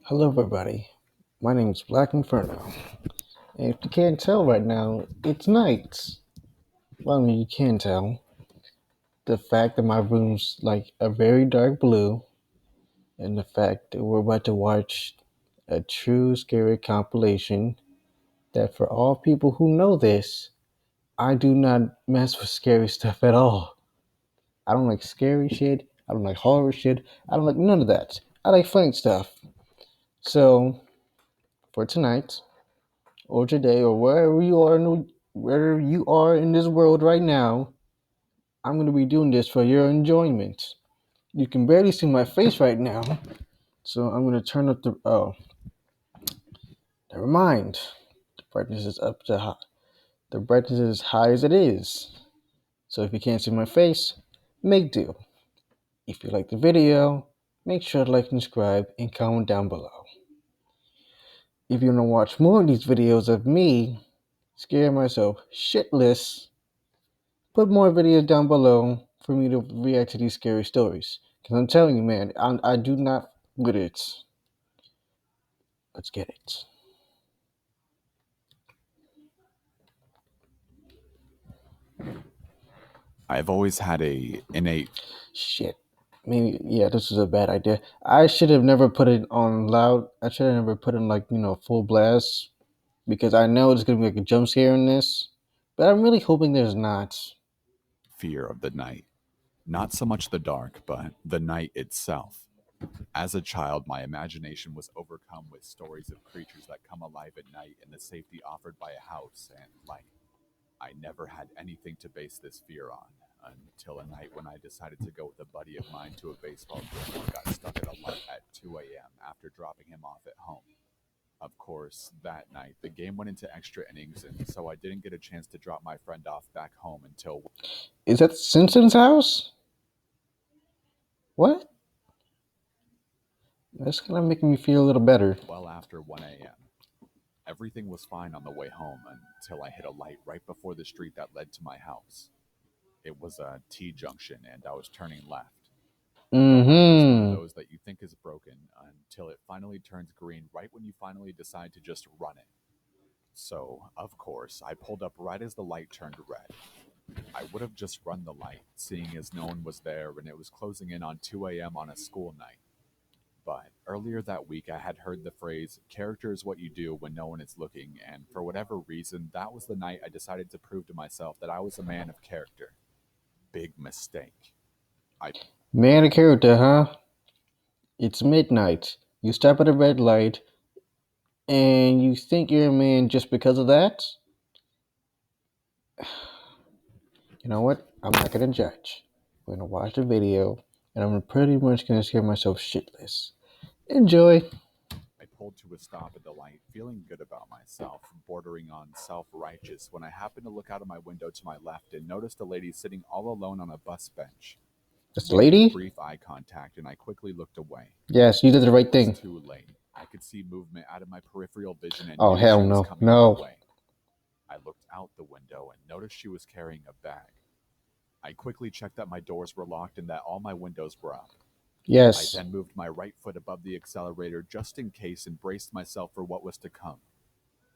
Hello, everybody. My name is Black Inferno. And if you can't tell right now, it's night. Well, I mean, you can tell. The fact that my room's like a very dark blue, and the fact that we're about to watch a true scary compilation, that for all people who know this, I do not mess with scary stuff at all. I don't like scary shit. I don't like horror shit. I don't like none of that. I like funny stuff. So, for tonight, or today or wherever you are in this world right now, I'm going to be doing this for your enjoyment. You can barely see my face right now, so I'm going to turn up never mind. The brightness is up to high. The brightness is as high as it is. So if you can't see my face, make do. If you like the video, make sure to like and subscribe and comment down below. If you want to watch more of these videos of me scaring myself shitless, put more videos down below for me to react to these scary stories. Because I'm telling you, man, I do not with it. Let's get it. I've always had a innate Shit. Maybe, yeah, this was a bad idea. I should have never put it on loud. I should have never put it in, like, full blast. Because I know there's going to be like a jump scare in this. But I'm really hoping there's not. fear of the night. Not so much the dark, but the night itself. As a child, my imagination was overcome with stories of creatures that come alive at night and the safety offered by a house and light. I never had anything to base this fear on until a night when I decided to go with a buddy of mine to a baseball game and got stuck at a light at 2 a.m. after dropping him off at home. Of course, that night, the game went into extra innings, and so I didn't get a chance to drop my friend off back home until Is that Simpson's house? What? That's kind of making me feel a little better. well after 1 a.m. Everything was fine on the way home until I hit a light right before the street that led to my house. It was a T junction, and I was turning left. The light is one of Mm-hmm. those that you think is broken until it finally turns green right when you finally decide to just run it. So, of course, I pulled up right as the light turned red. I would have just run the light, seeing as no one was there and it was closing in on 2 a.m. on a school night. But earlier that week, I had heard the phrase, character is what you do when no one is looking, and for whatever reason, that was the night I decided to prove to myself that I was a man of character. Big mistake. I Man of character, huh? It's midnight. You stop at a red light, and you think you're a man just because of that? You know what? I'm not gonna judge. I'm gonna watch the video, and I'm pretty much gonna scare myself shitless. Enjoy. pulled to a stop at the light, feeling good about myself, bordering on self righteous, when I happened to look out of my window to my left and noticed a lady sitting all alone on a bus bench. That's the We made lady? brief eye contact, and I quickly looked away. Yes, you did the But right it was thing. too late. I could see movement out of my peripheral vision and Oh, knew hell she was no. coming my No. way. I looked out the window and noticed she was carrying a bag. I quickly checked that my doors were locked and that all my windows were up. I Yes. then moved my right foot above the accelerator just in case and braced myself for what was to come.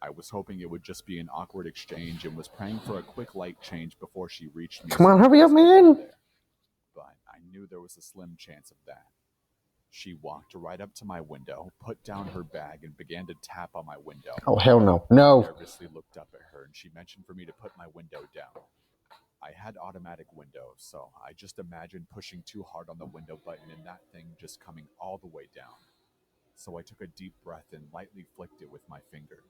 I was hoping it would just be an awkward exchange and was praying for a quick light change before she reached me Come so on, I could hurry up, just get out of man. there. But I knew there was a slim chance of that. She walked right up to my window, put down her bag, and began to tap on my window. Oh, hell no. I No. nervously looked up at her and she mentioned for me to put my window down. I had automatic windows, so I just imagined pushing too hard on the window button and that thing just coming all the way down. So I took a deep breath and lightly flicked it with my finger.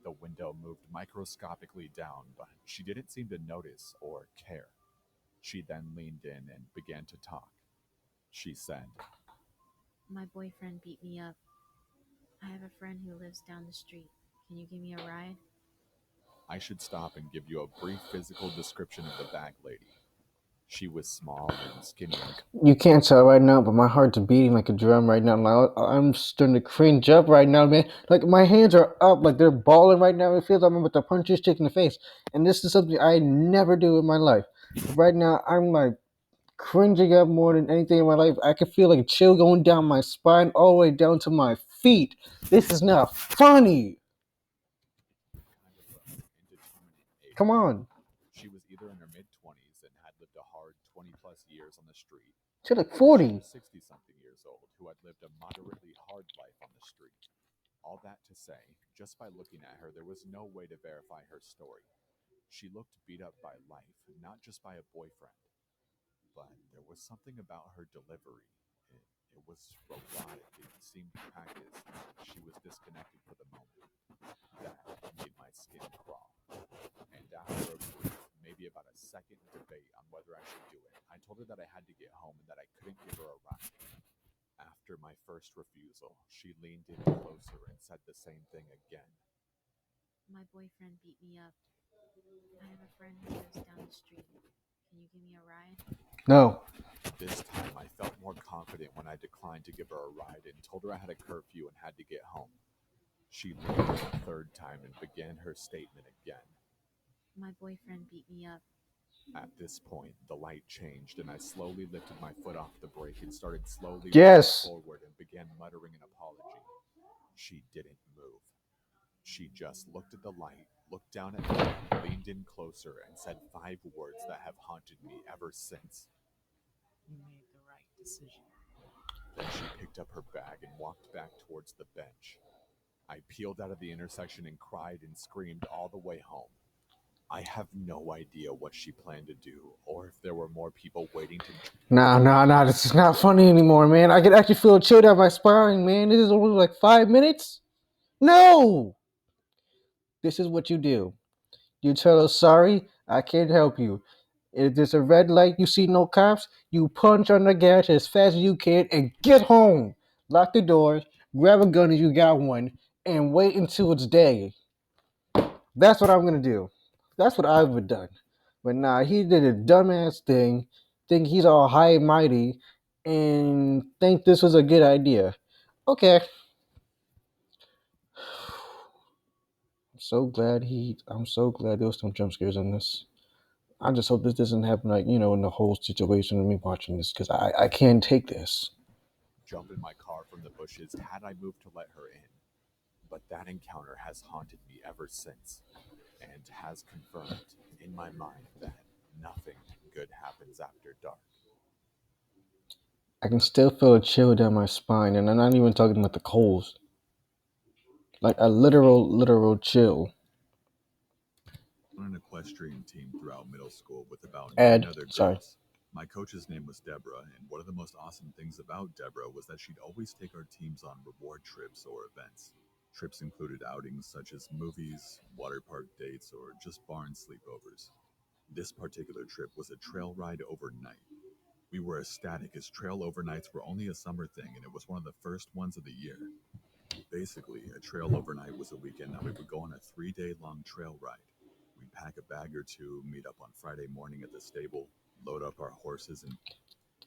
The window moved microscopically down, but she didn't seem to notice or care. She then leaned in and began to talk. She said, My boyfriend beat me up. I have a friend who lives down the street. Can you give me a ride? I should stop and give you a brief physical description of the bag lady. She was small and skinny. You can't tell right now, but my heart's beating like a drum right now. I'm starting to cringe up right now, man. Like, my hands are up, like they're balling right now. It feels like I'm about to punch this chick in the face. And this is something I never do in my life. Right now, I'm like cringing up more than anything in my life. I can feel like a chill going down my spine all the way down to my feet. This is not funny. Kind of a indeterminate age. Come on. She was either in her mid-20s and had lived a hard 20-plus years on the street, She's like or she 40. was 60-something years old who had lived a moderately hard life on the street. All that to say, just by looking at her, there was no way to verify her story. She looked beat up by life, not just by a boyfriend. But there was something about her delivery. It was robotic. It seemed practiced. She was disconnected for the moment. That made my skin crawl. And after a brief, maybe about a second debate on whether I should do it, I told her that I had to get home and that I couldn't give her a ride. After my first refusal, she leaned in closer and said the same thing again. My boyfriend beat me up. I have a friend who lives down the street. Can you give me a ride? No. This time, I felt more confident when I declined to give her a ride and told her I had a curfew and had to get home. She leaned in a third time and began her statement again. My boyfriend beat me up. At this point, the light changed and I slowly lifted my foot off the brake and started slowly Yes. walking forward and began muttering an apology. She didn't move. She just looked at the light, looked down at me, leaned in closer, and said 5 words that have haunted me ever since. You made the right decision. Then she picked up her bag and walked back towards the bench. I peeled out of the intersection and cried and screamed all the way home. I have no idea what she planned to do, or if there were more people waiting to... Nah, this is not funny anymore, man. I can actually feel a chill down my spine, man. This is only like 5 minutes? No! This is what you do. You tell us, sorry, I can't help you. If there's a red light, you see no cops, you punch on the gas as fast as you can and get home. Lock the doors, grab a gun if you got one, and wait until it's day. That's what I'm gonna do. That's what I would have done. But nah, he did a dumbass thing, think he's all high and mighty, and think this was a good idea. Okay. I'm so glad there was some jump scares in this. I just hope this doesn't happen, like, in the whole situation of me watching this, because I can't take this. Jump in my car from the bushes had I moved to let her in. But that encounter has haunted me ever since, and has confirmed in my mind that nothing good happens after dark. I can still feel a chill down my spine, and I'm not even talking about the coals. Like a literal chill. On an equestrian team throughout middle school with about 9 Ed, other girls. sorry. My coach's name was Deborah, and one of the most awesome things about Deborah was that she'd always take our teams on reward trips or events. Trips included outings such as movies, water park dates, or just barn sleepovers. This particular trip was a trail ride overnight. We were ecstatic as trail overnights were only a summer thing, and it was one of the first ones of the year. Basically, a trail overnight was a weekend that we would go on a 3-day-long trail ride. We'd pack a bag or two, meet up on Friday morning at the stable, load up our horses, and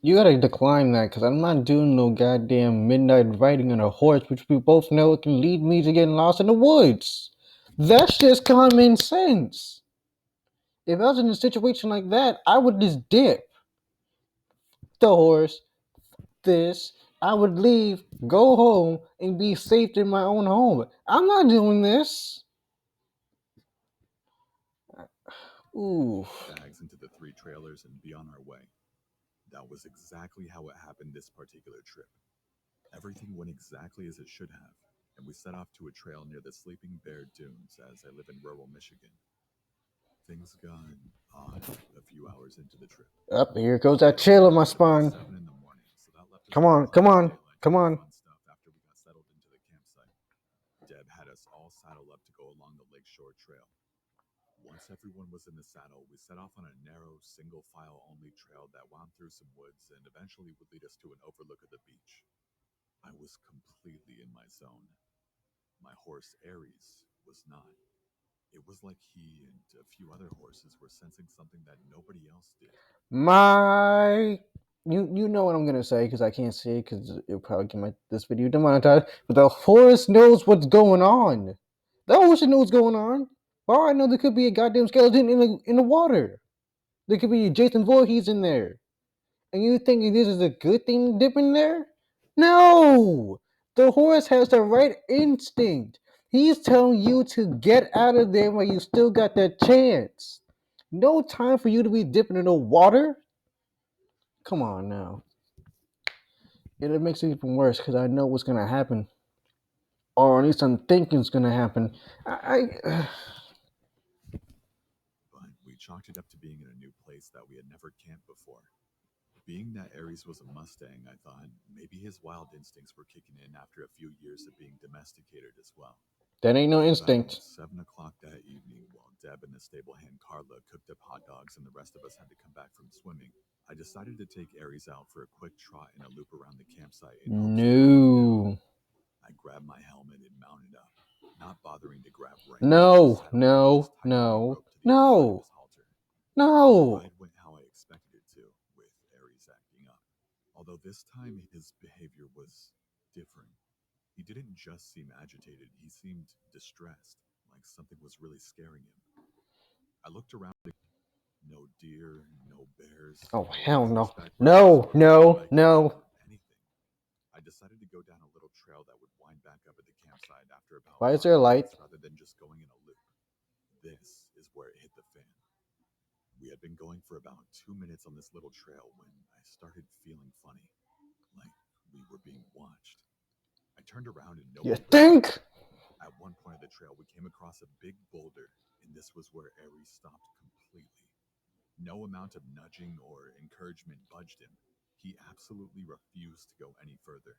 You gotta decline that, because I'm not doing no goddamn midnight riding on a horse, which we both know it can lead me to getting lost in the woods. That's just common sense. If I was in a situation like that, I would just dip the horse, I would leave, go home, and be safe in my own home. I'm not doing this. Ooh. bags into the 3 trailers and be on our way. That was exactly how it happened this particular trip. Everything went exactly as it should have, and we set off to a trail near the Sleeping Bear Dunes as I live in rural Michigan. Things got odd a few hours into the trip. Up here goes that chill in my spine. 7 in the morning, so that left us Come on, with come on, daylight to come do on. fun stuff after we got settled into the campsite. Deb had us all saddle up to go along the Lakeshore Trail. Once everyone was in the saddle, we set off on a narrow, single-file-only trail that wound through some woods and eventually would lead us to an overlook of the beach. I was completely in my zone. My horse, Aries, was not. It was like he and a few other horses were sensing something that nobody else did. You know what I'm gonna say, because I can't say it because it'll probably get this video demonetized. But the horse knows what's going on. The horse knows what's going on. For all I know, there could be a goddamn skeleton in the water. There could be Jason Voorhees in there. And you think this is a good thing dipping there? No! The horse has the right instinct. He's telling you to get out of there while you still got that chance. No time for you to be dipping in the water. Come on now. And it makes it even worse because I know what's gonna happen, or at least I'm thinking it's gonna happen. But we chalked it up to being in a new place that we had never camped before. Being that Aries was a Mustang, I thought maybe his wild instincts were kicking in after a few years of being domesticated as well. That ain't no About instinct. 7 o'clock that evening, while Deb and the stable hand Carla cooked up hot dogs and the rest of us had to come back from swimming, I decided to take Aries out for a quick trot and a loop around the campsite in hopes of calming down. No. I grabbed my helmet and mounted up, not bothering to grab reins. No. Just settled in and No. just tied the No. rope to the other side of No. his halter. The No. ride went how I expected it to, with Aries acting up. Although this time his behavior was different. He didn't just seem agitated, he seemed distressed, like something was really scaring him. I looked around, no deer, no bears, Oh, no hell no. razorback No. birds, No. vikings, No. or anything. I decided to go down a little trail that would wind back up at the campsite after about Why is there a 5 light? minutes rather than just going in a loop. This is where it hit the fan. We had been going for about 2 minutes on this little trail when I started feeling funny, like we were being watched. I turned around and no You one was think? there. At one point of the trail, we came across a big boulder, and this was where Aries stopped completely. No amount of nudging or encouragement budged him. He absolutely refused to go any further.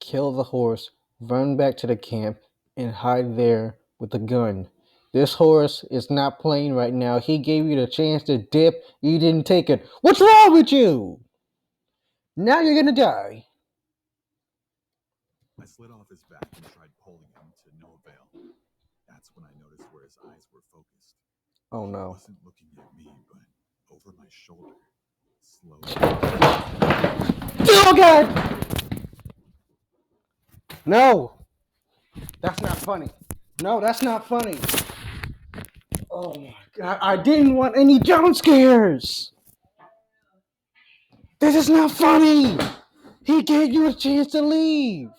Kill the horse, run back to the camp, and hide there with a gun. This horse is not playing right now. He gave you the chance to dip. You didn't take it. What's wrong with you? Now you're gonna die. I slid off his back and tried pulling him to no avail. That's when I noticed where his eyes were focused. Oh He no. wasn't looking at me, but over my shoulder, slowly. Oh God! No! That's not funny. No, that's not funny. Oh my God. I didn't want any jump scares. This is not funny. He gave you a chance to leave.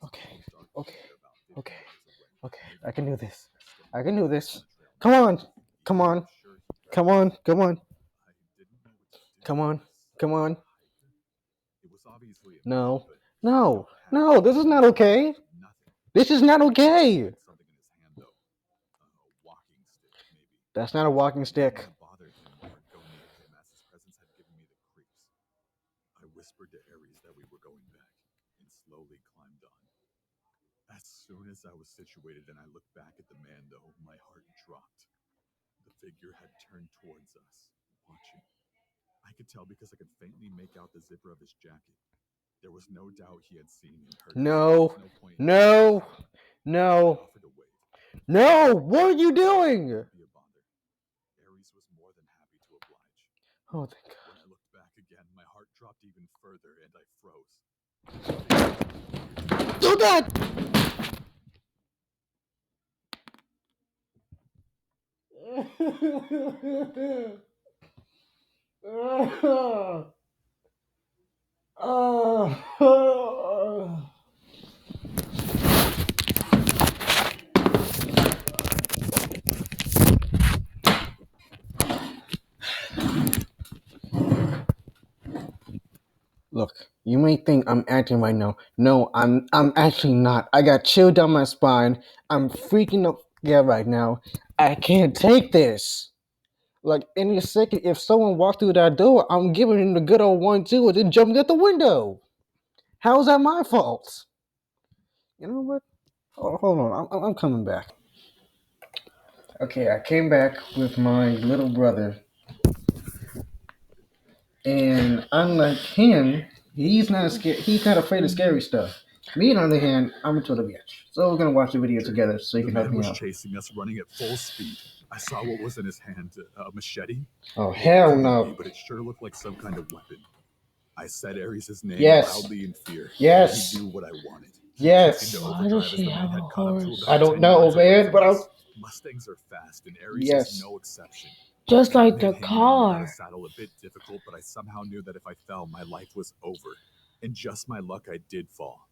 Okay. Okay. Okay. Okay. I can do this. I can do this. Come on. Come on. Come on. Come on. Come on. Come on. It was obviously No. No. No. This is not okay. nothing. This is not okay. Something in his hand though. A walking stick, maybe. That's not a walking I stick. didn't want to bother him or go near him as his presence had given me the creeps. I whispered to Aries that we were going back and slowly climbed on. As soon as I was situated and I looked back at the man though, my heart dropped. The figure had turned towards us, watching. I could tell because I could faintly make out the zipper of his jacket. There was no doubt he had seen and heard us. No. There was no point in No. I No. offered to wait. No. What are you doing? Don't be a bother. Aries was more than happy to oblige. Oh, thank God. When I looked back again, my heart dropped even further and I froze. Do that! Look, you may think I'm acting right now. No, I'm actually not. I got chill down my spine. I'm freaking up right now. I can't take this. Like any second, if someone walked through that door, I'm giving him the good old 1-2 and then jumping out the window. How is that my fault? You know what? Hold on, I'm coming back. Okay, I came back with my little brother, and unlike him, he's not scared. He's not afraid of scary stuff. Me, on the other hand, I'm into the bitch. So we're gonna watch the video together, so you The can help man me was out. chasing us, running at full speed. I saw what was in his hand, a machete. Oh It hell couldn't no! be, but it sure looked like some kind of weapon. I said Aries' name Yes. loudly in fear. Yes. He knew what I wanted. Yes. Into Why overdrive does as she the man have had a caught up to horse? about I don't 10 know, yards away man, from but us. Mustangs are fast, and Aries Yes. is no exception. Just like It the made hanging on without a car. saddle a bit difficult, but I somehow knew that if I fell, my life was over. And just my luck, I did fall.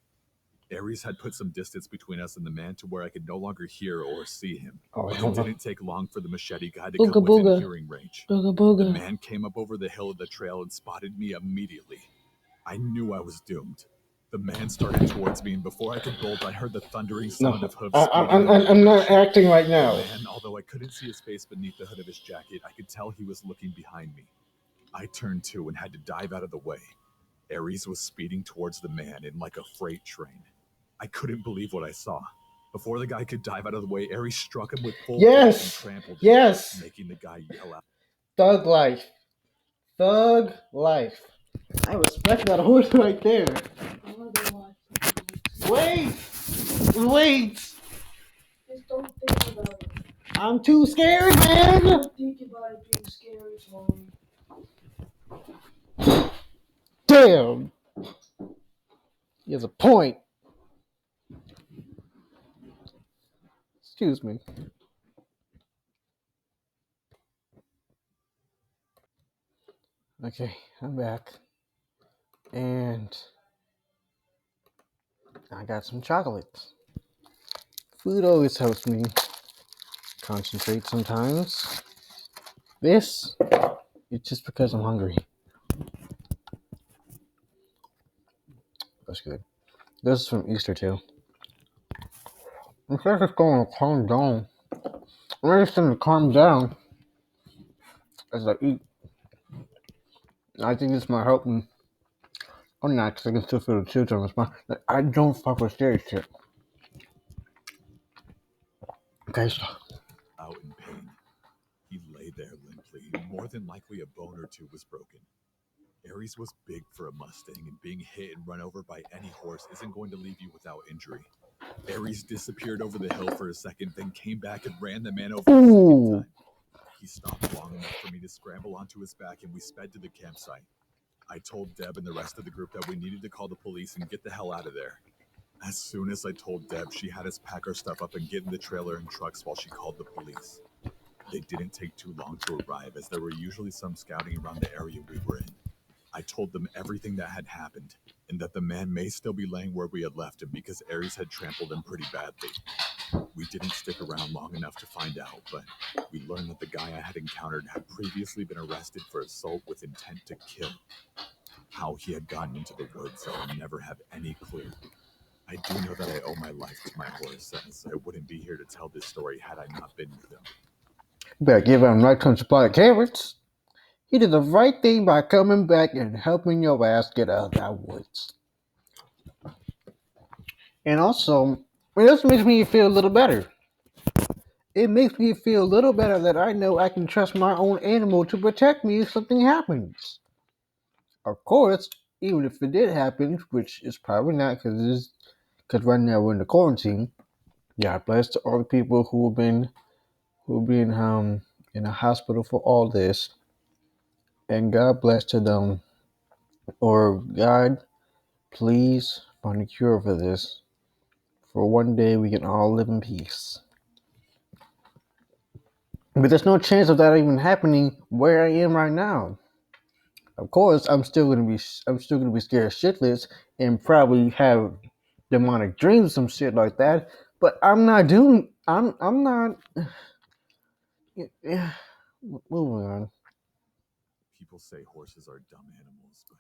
Ares had put some distance between us and the man to where I could no longer hear or see him. Oh, But it didn't take long for the machete guy to Booga come within booga. hearing range. Booga The booga. man came up over the hill of the trail and spotted me immediately. I knew I was doomed. The man started towards me, and before I could bolt, I heard the thundering sound No, of hoofs. I'm not acting right The now. man, although I couldn't see his face beneath the hood of his jacket, I could tell he was looking behind me. I turned to and had to dive out of the way. Ares was speeding towards the man in like a freight train. I couldn't believe what I saw. Before the guy could dive out of the way, Ares struck him with full force and trampled him, Yes. making the guy yell out. Thug life. Thug life. I respect that horse right there. Wait. Wait. Just don't think about it. I'm too scared, man. Don't think about it being scary, Tony. Damn. He has a point. Excuse me. Okay, I'm back. And I got some chocolates. Food always helps me concentrate sometimes. This is just because I'm hungry. That's good. This is from Easter too. Instead of just going to calm down, I'm just going to calm down as I eat. I think this might help me. Or not, because I can still feel the chills on my spine. I don't fuck with scary shit. Okay, so. Out in pain. He lay there limply. More than likely a bone or two was broken. Ares was big for a Mustang, and being hit and run over by any horse isn't going to leave you without injury. Ares disappeared over the hill for a second, then came back and ran the man over a second time. He stopped long enough for me to scramble onto his back, and we sped to the campsite. I told Deb and the rest of the group that we needed to call the police and get the hell out of there. As soon as I told Deb, she had us pack our stuff up and get in the trailer and trucks while she called the police. They didn't take too long to arrive, as there were usually some scouting around the area we were in. I told them everything that had happened, and that the man may still be laying where we had left him because Ares had trampled him pretty badly. We didn't stick around long enough to find out, but we learned that the guy I had encountered had previously been arrested for assault with intent to kill. How he had gotten into the woods, I will never have any clue. I do know that I owe my life to my horse, as I wouldn't be here to tell this story had I not been with him. You better give him right ton supply of carrots. He did the right thing by coming back and helping your ass get out of that woods. And also, it just makes me feel a little better. It makes me feel a little better that I know I can trust my own animal to protect me if something happens. Of course, even if it did happen, which is probably not because right now we're in the quarantine. God bless to all the people who've been in a hospital for all this, and God bless to them. Or God, please find a cure for this. For one day we can all live in peace. But there's no chance of that even happening where I am right now. Of course, I'm still gonna be scared shitless and probably have demonic dreams, some shit like that. But I'm not. Yeah. Moving on. People say horses are dumb animals, but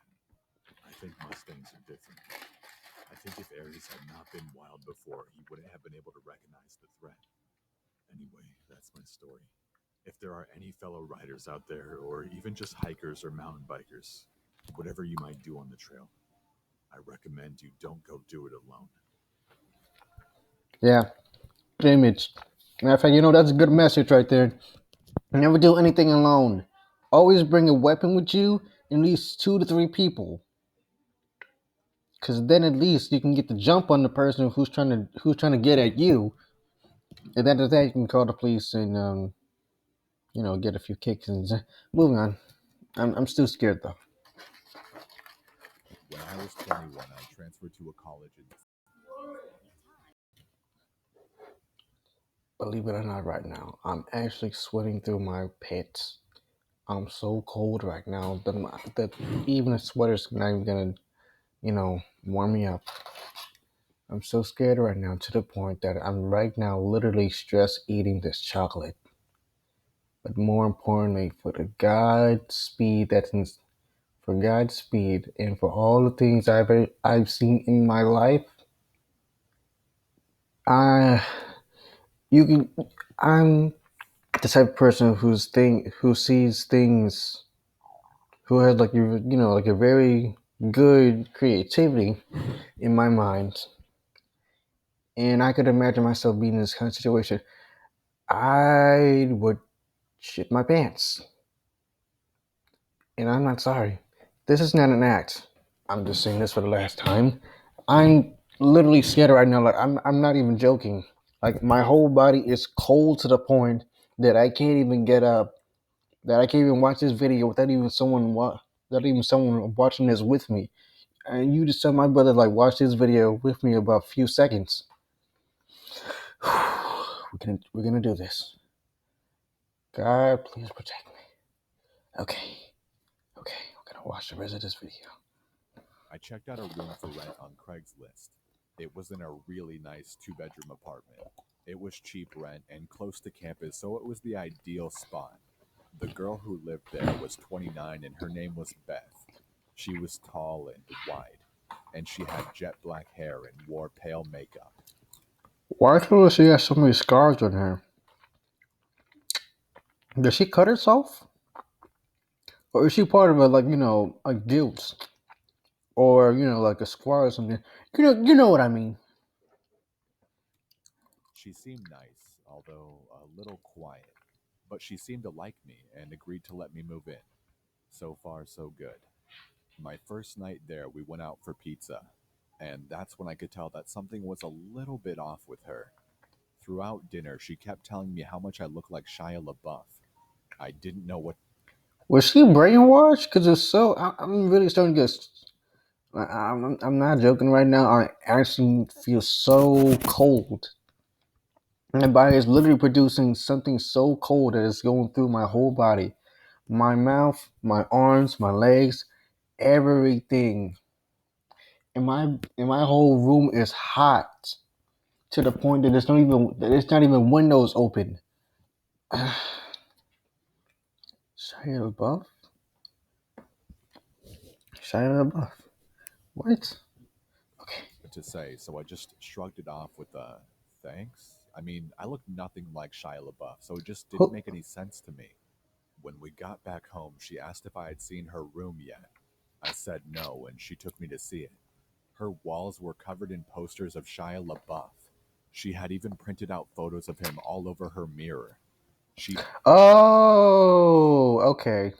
I think Mustangs are different. I think if Ares had not been wild before, he wouldn't have been able to recognize the threat. Anyway, that's my story. If there are any fellow riders out there, or even just hikers or mountain bikers, whatever you might do on the trail, I recommend you don't go do it alone. Yeah. Image. Matter of fact, that's a good message right there. Never do anything alone. Always bring a weapon with you, at least 2 to 3 people. Cause then at least you can get the jump on the person who's trying to get at you. And then after that you can call the police and get a few kicks and moving on. I'm still scared though. When I was 21, I transferred to a college in Believe it or not, right now, I'm actually sweating through my pants. I'm so cold right now that even a sweater's not even gonna, warm me up. I'm so scared right now to the point that I'm right now literally stress eating this chocolate. But more importantly, for Godspeed and for all the things I've seen in my life, I you can I'm the type of person who sees things, who has like a very good creativity in my mind, and I could imagine myself being in this kind of situation. I would shit my pants, and I'm not sorry. This is not an act. I'm just saying this for the last time. I'm literally scared right now. Like I'm not even joking. Like my whole body is cold to the point that I can't even get up. That I can't even watch this video without even someone watching this with me. And you just tell my brother like watch this video with me about a few seconds. We're gonna do this. God, please protect me. Okay. I'm gonna watch the rest of this video. I checked out a room for rent on Craigslist. It was in a really nice 2-bedroom apartment. It was cheap rent and close to campus, so it was the ideal spot. The girl who lived there was 29 and her name was Beth. She was tall and wide, and she had jet black hair and wore pale makeup. Why does she have so many scars on her? Does she cut herself? Or is she part of a guild? Or, like a squad or something? You know what I mean. She seemed nice, although a little quiet, but she seemed to like me and agreed to let me move in. So far, so good. My first night there, we went out for pizza, and that's when I could tell that something was a little bit off with her. Throughout dinner, she kept telling me how much I looked like Shia LaBeouf. I didn't know what. Was she brainwashed? Because it's so. I'm really starting to get. I'm not joking right now. I actually feel so cold. My body is literally producing something so cold that it's going through my whole body. My mouth, my arms, my legs, everything. And my whole room is hot to the point that it's not even windows open. Shia LaBeouf? Shia LaBeouf. What? Okay. to say, so I just shrugged it off with a thanks. I mean, I look nothing like Shia LaBeouf, so it just didn't Who? make any sense to me. When we got back home, she asked if I had seen her room yet. I said no, and she took me to see it. Her walls were covered in posters of Shia LaBeouf. She had even printed out photos of him all over her mirror. She Oh, okay.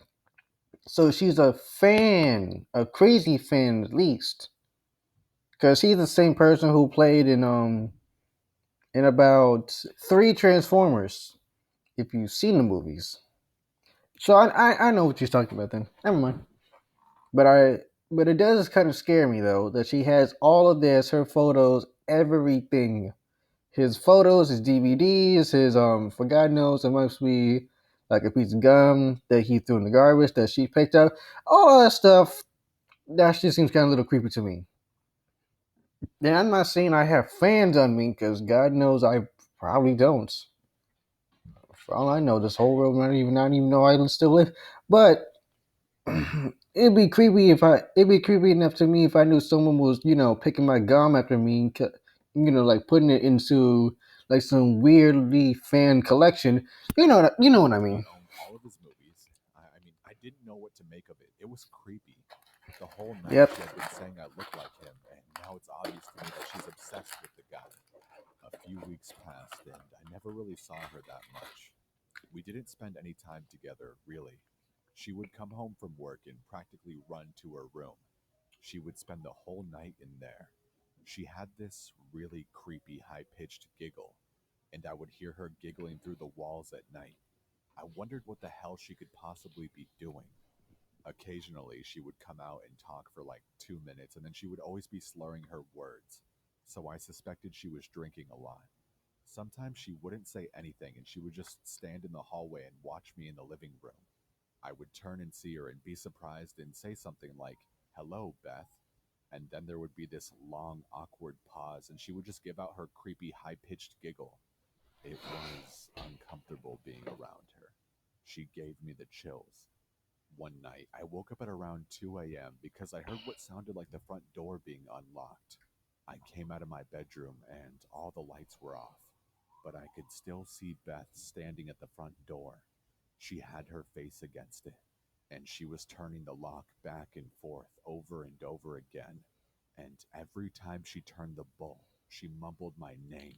So she's a fan, a crazy fan at least, because she's the same person who played in about 3 Transformers. If you've seen the movies, so I know what you're talking about. Then never mind. But it does kind of scare me though that she has all of this, her photos, everything, his photos, his DVDs, his for God knows it must be like a piece of gum that he threw in the garbage that she picked up, all that stuff. That just seems kind of a little creepy to me. And I'm not saying I have fans on me because God knows I probably don't. For all I know, this whole world not even know I still live. But it'd be creepy enough to me if I knew someone was picking my gum after me, like putting it into like some weirdly fan collection. You know what I mean. owned all of his movies. I mean, I didn't know what to make of it. It was creepy. The whole night Yep. she had been saying I looked like him, and now it's obvious to me that she's obsessed with the guy. A few weeks passed, and I never really saw her that much. We didn't spend any time together, really. She would come home from work and practically run to her room. She would spend the whole night in there. She had this really creepy, high pitched giggle, and I would hear her giggling through the walls at night. I wondered what the hell she could possibly be doing. Occasionally, she would come out and talk for like 2 minutes, and then she would always be slurring her words. So I suspected she was drinking a lot. Sometimes she wouldn't say anything and she would just stand in the hallway and watch me in the living room. I would turn and see her and be surprised and say something like, "Hello, Beth." And then there would be this long, awkward pause, and she would just give out her creepy, high pitched giggle. It was uncomfortable being around her. She gave me the chills. One night, I woke up at around 2 a.m. because I heard what sounded like the front door being unlocked. I came out of my bedroom and all the lights were off, but I could still see Beth standing at the front door. She had her face against it, and she was turning the lock back and forth over and over again. And every time she turned the bolt, she mumbled my name.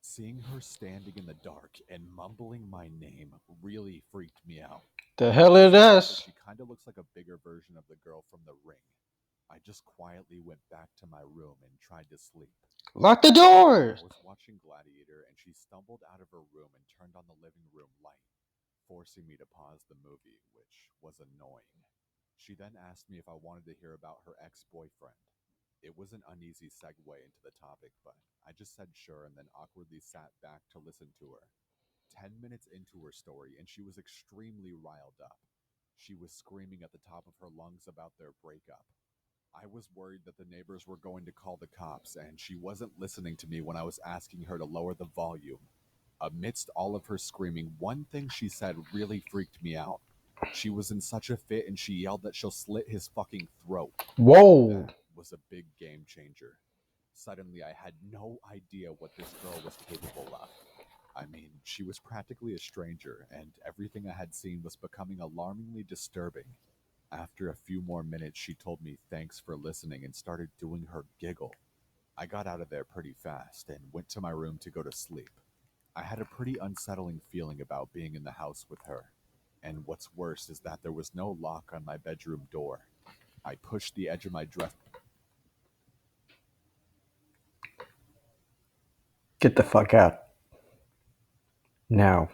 Seeing her standing in the dark and mumbling my name really freaked me out. The hell it does. She kind of looks like a bigger version of the girl from The Ring. I just quietly went back to my room and tried to sleep. Lock the doors. I was watching Gladiator and she stumbled out of her room and turned on the living room light, forcing me to pause the movie, which was annoying. She then asked me if I wanted to hear about her ex-boyfriend. It was an uneasy segue into the topic, but I just said sure and then awkwardly sat back to listen to her. 10 minutes into her story, and she was extremely riled up. She was screaming at the top of her lungs about their breakup. I was worried that the neighbors were going to call the cops, and she wasn't listening to me when I was asking her to lower the volume. Amidst all of her screaming, one thing she said really freaked me out. She was in such a fit and she yelled that she'll slit his fucking throat. Whoa. That was a big game changer. Suddenly, I had no idea what this girl was capable of. I mean, she was practically a stranger, and everything I had seen was becoming alarmingly disturbing. After a few more minutes, she told me thanks for listening and started doing her giggle. I got out of there pretty fast and went to my room to go to sleep. I had a pretty unsettling feeling about being in the house with her. And what's worse is that there was no lock on my bedroom door. I pushed the edge of my dress. Get the fuck out. Now.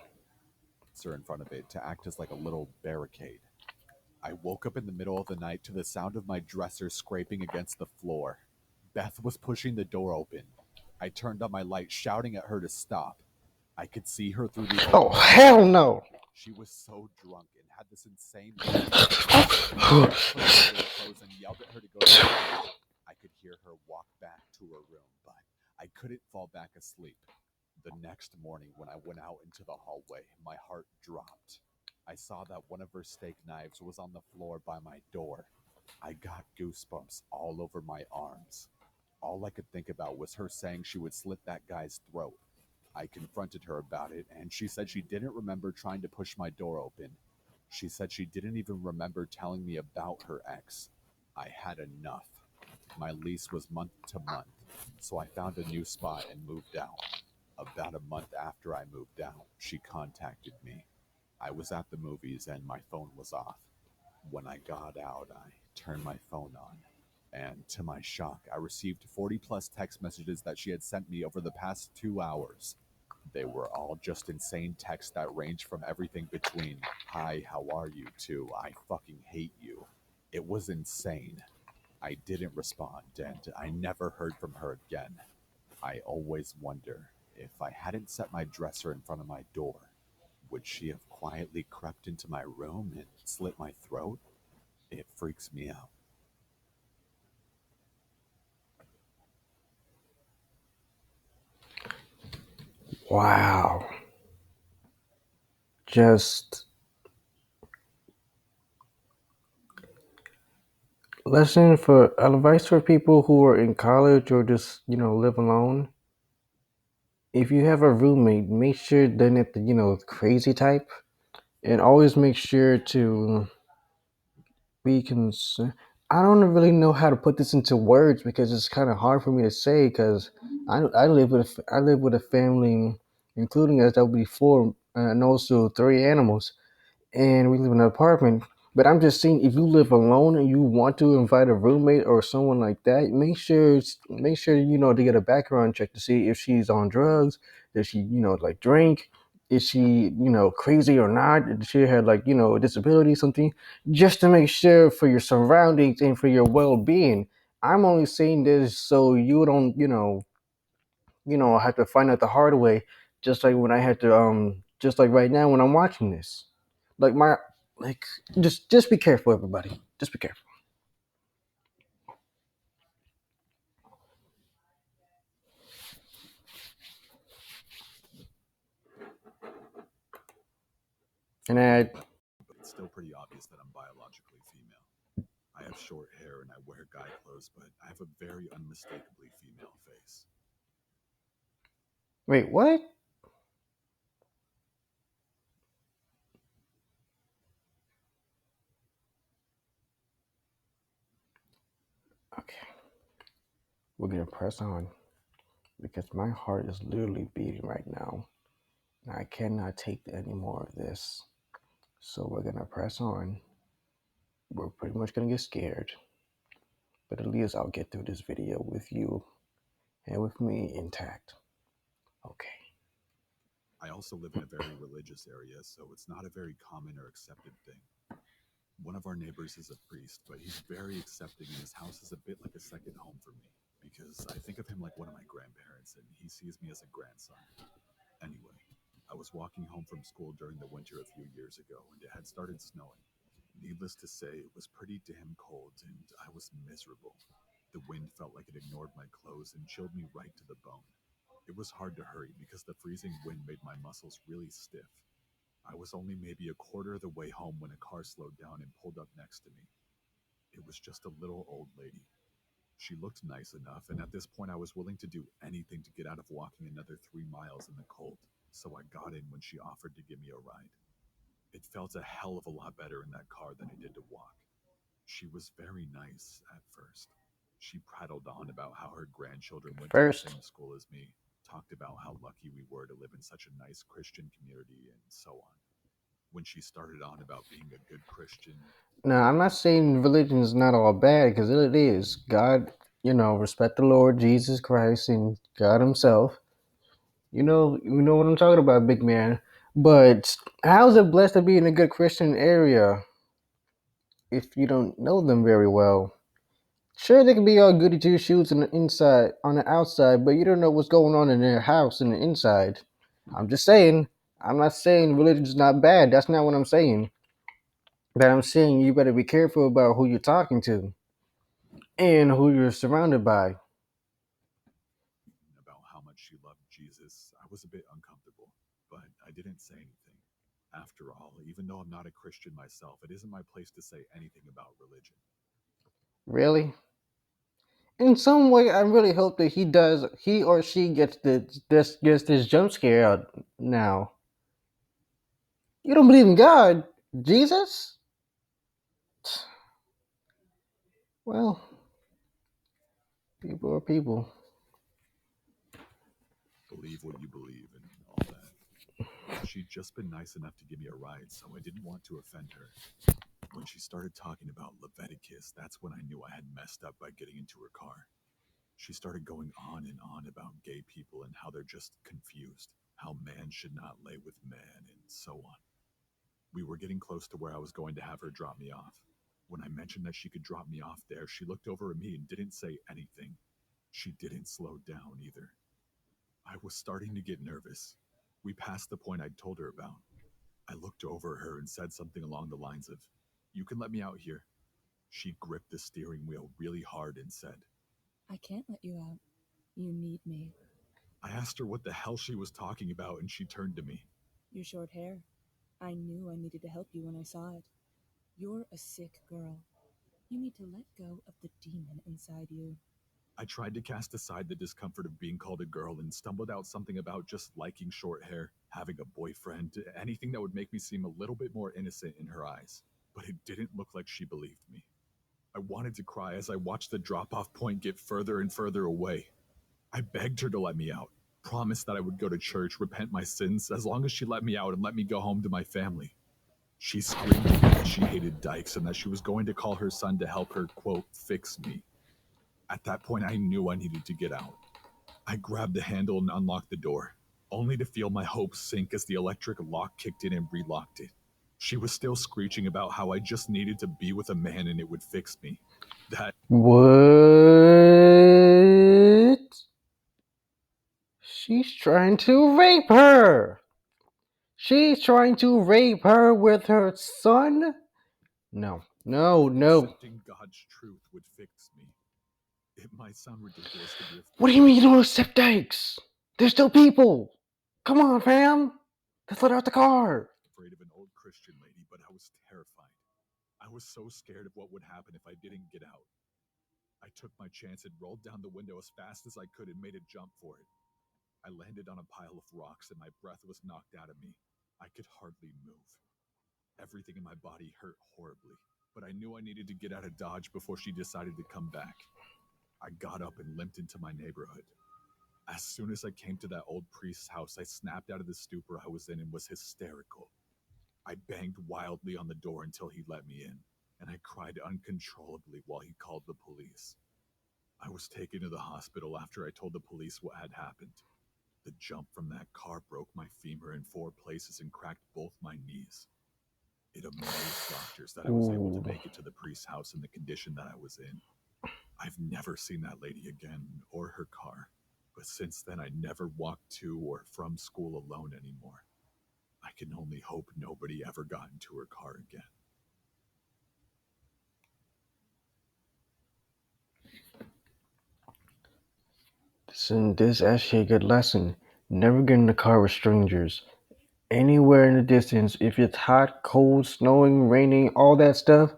In front of it to act as like a little barricade. I woke up in the middle of the night to the sound of my dresser scraping against the floor. Beth was pushing the door open. I turned on my light, shouting at her to stop. I could see her through the Oh, hell no. She was so drunk and had this insane clothes and yelled at her to go to bed. I could hear her walk back to her room, but I couldn't fall back asleep. The next morning, when I went out into the hallway, my heart dropped. I saw that one of her steak knives was on the floor by my door. I got goosebumps all over my arms. All I could think about was her saying she would slit that guy's throat. I confronted her about it, and she said she didn't remember trying to push my door open. She said she didn't even remember telling me about her ex. I had enough. My lease was month to month, so I found a new spot and moved out. About a month after I moved out, she contacted me. I was at the movies and my phone was off. When I got out, I turned my phone on. And to my shock, I received 40 plus text messages that she had sent me over the past 2 hours. They were all just insane texts that ranged from everything between, "Hi, how are you?" to, "I fucking hate you." It was insane. I didn't respond, and I never heard from her again. I always wonder, if I hadn't set my dresser in front of my door, would she have quietly crept into my room and slit my throat? It freaks me out. Wow. Just lesson for advice for people who are in college or just, live alone. If you have a roommate, make sure they're not the, crazy type. And always make sure to be concerned. I don't really know how to put this into words because it's kind of hard for me to say because I live with a family, including us, that would be four and also three animals, and we live in an apartment. But I'm just saying, if you live alone and you want to invite a roommate or someone like that, make sure to get a background check to see if she's on drugs, does she like drink, is she, crazy or not? Did she have like, a disability, something, just to make sure for your surroundings and for your well-being. I'm only saying this so you don't, have to find out the hard way, just like when I had to, just like right now when I'm watching this. Like my, like, just be careful, everybody. Just be careful. And I, It's still pretty obvious that I'm biologically female. I have short hair and I wear guy clothes, but I have a very unmistakably female face. wait, what? Okay, we're gonna press on because my heart is literally beating right now. I cannot take any more of this. So we're gonna press on. We're pretty much gonna get scared, but at least I'll get through this video with you and with me intact. Okay. I also live in a very religious area, so it's not a very common or accepted thing. One of our neighbors is a priest, but he's very accepting, and his house is a bit like a second home for me because I think of him like one of my grandparents, and he sees me as a grandson. Anyway, I was walking home from school during the winter a few years ago, and it had started snowing. Needless to say, it was pretty damn cold, and I was miserable. The wind felt like it ignored my clothes and chilled me right to the bone. It was hard to hurry because the freezing wind made my muscles really stiff. I was only maybe a quarter of the way home when a car slowed down and pulled up next to me. It was just a little old lady. She looked nice enough, and at this point I was willing to do anything to get out of walking another 3 miles in the cold, so I got in when she offered to give me a ride. It felt a hell of a lot better in that car than it did to walk. She was very nice at first. She prattled on about how her grandchildren went to the First, same school as me, talked about how lucky we were to live in such a nice Christian community, and so on. When she started on about being a good Christian, now I'm not saying religion is not all bad because it is. God, respect the Lord Jesus Christ and God Himself. You know what I'm talking about, big man. But how's it blessed to be in a good Christian area if you don't know them very well? Sure, they can be all goody two shoes on the inside, on the outside, but you don't know what's going on in their house in the inside. I'm just saying. I'm not saying religion's not bad. That's not what I'm saying. But I'm saying you better be careful about who you're talking to and who you're surrounded by. about how much she loved Jesus, I was a bit uncomfortable, but I didn't say anything. After all, even though I'm not a Christian myself, it isn't my place to say anything about religion. Really? In some way, I really hope that he or she gets this jump scare out now. You don't believe in God, Jesus? Well, people are people. Believe what you believe and all that. She'd just been nice enough to give me a ride, so I didn't want to offend her. When she started talking about Leviticus, that's when I knew I had messed up by getting into her car. She started going on and on about gay people and how they're just confused, how man should not lay with man, and so on. We were getting close to where I was going to have her drop me off. When I mentioned that she could drop me off there, she looked over at me and didn't say anything. She didn't slow down either. I was starting to get nervous. We passed the point I'd told her about. I looked over at her and said something along the lines of, "You can let me out here." She gripped the steering wheel really hard and said, I can't let you out. You need me. I asked her what the hell she was talking about, and she turned to me. Your short hair. I knew I needed to help you when I saw it. You're a sick girl. You need to let go of the demon inside you. I tried to cast aside the discomfort of being called a girl and stumbled out something about just liking short hair, having a boyfriend, anything that would make me seem a little bit more innocent in her eyes. But it didn't look like she believed me. I wanted to cry as I watched the drop-off point get further and further away. I begged her to let me out, promised that I would go to church, repent my sins, as long as she let me out and let me go home to my family. She screamed at me that she hated dykes and that she was going to call her son to help her, quote, fix me. At that point, I knew I needed to get out. I grabbed the handle and unlocked the door. only to feel my hopes sink as the electric lock kicked in and relocked it. She was still screeching about how I just needed to be with a man and it would fix me. That What? She's trying to rape her. She's trying to rape her with her son? No. accepting God's truth would fix me. It might sound ridiculous to be What do you mean you don't accept thanks? There's still people. Come on, fam. Let's let her out the car. afraid of an old Christian lady, but I was terrified. I was so scared of what would happen if I didn't get out. I took my chance and rolled down the window as fast as I could and made a jump for it. I landed on a pile of rocks and my breath was knocked out of me. I could hardly move. Everything in my body hurt horribly, but I knew I needed to get out of Dodge before she decided to come back. I got up and limped into my neighborhood. As soon as I came to that old priest's house, I snapped out of the stupor I was in and was hysterical. I banged wildly on the door until he let me in, and I cried uncontrollably while he called the police. I was taken to the hospital after I told the police what had happened. The jump from that car broke my femur in 4 places and cracked both my knees. It amazed doctors that I was able to make it to the priest's house in the condition that I was in. I've never seen that lady again or her car, but since then I never walked to or from school alone anymore. I can only hope nobody ever got into her car again. This is actually a good lesson. Never get in the car with strangers. Anywhere in the distance, if it's hot, cold, snowing, raining, all that stuff,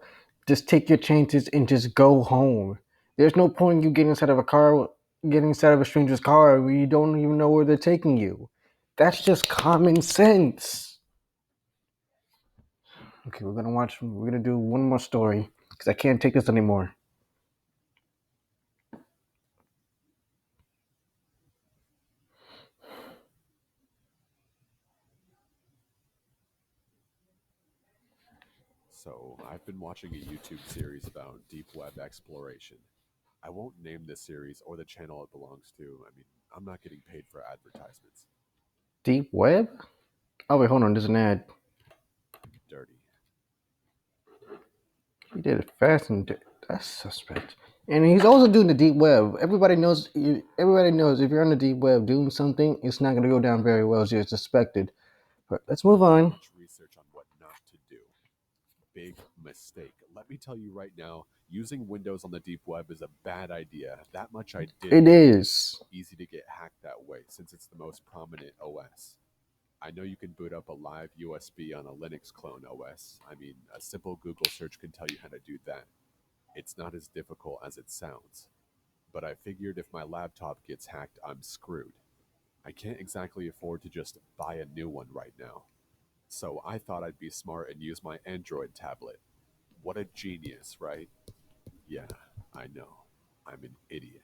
just take your chances and just go home. There's no point in you getting inside of a stranger's car where you don't even know where they're taking you. That's just common sense. Okay, we're gonna do one more story because I can't take this anymore. So, I've been watching a YouTube series about deep web exploration. I won't name this series or the channel it belongs to. I mean, I'm not getting paid for advertisements. Deep web? Oh wait, hold on, there's an ad. Dirty. He did it fast and that's suspect. And he's also doing the deep web. Everybody knows if you're on the deep web doing something, it's not going to go down very well as you're suspected. But let's move on. Much research on what not to do. Big mistake. Let me tell you right now, using Windows on the deep web is a bad idea. That much I did. It is. Easy to get hacked that way since it's the most prominent OS. I know you can boot up a live USB on a Linux clone OS. I mean, a simple Google search can tell you how to do that. It's not as difficult as it sounds. But I figured if my laptop gets hacked, I'm screwed. I can't exactly afford to just buy a new one right now. So I thought I'd be smart and use my Android tablet. What a genius, right? Yeah, I know. I'm an idiot.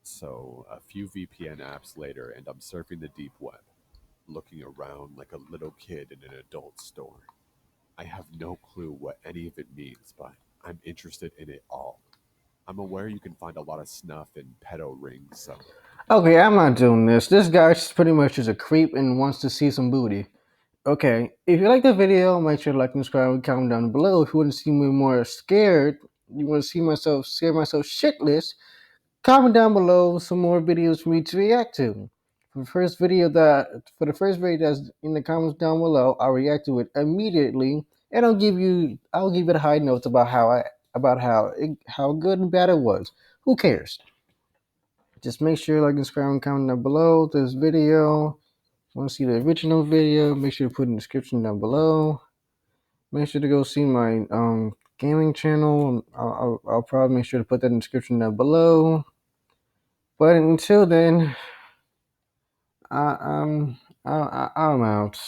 So a few VPN apps later, and I'm surfing the deep web, looking around like a little kid in an adult store. I have no clue what any of it means, but I'm interested in it all. I'm aware you can find a lot of snuff in pedo rings, so Okay, I'm not doing this. This guy's pretty much just a creep and wants to see some booty. Okay, if you like the video, make sure to like and subscribe and comment down below. If you want to see me more scared, you want to see myself scare myself shitless, comment down below some more videos for me to react to. For the first video that's in the comments down below, I'll react to it immediately, and I'll give it high notes about how good and bad it was. Who cares? Just make sure to like and subscribe and comment down below this video. Want to see the original video? Make sure to put in the description down below. Make sure to go see my gaming channel. I'll probably make sure to put that in the description down below. But until then, I'm out.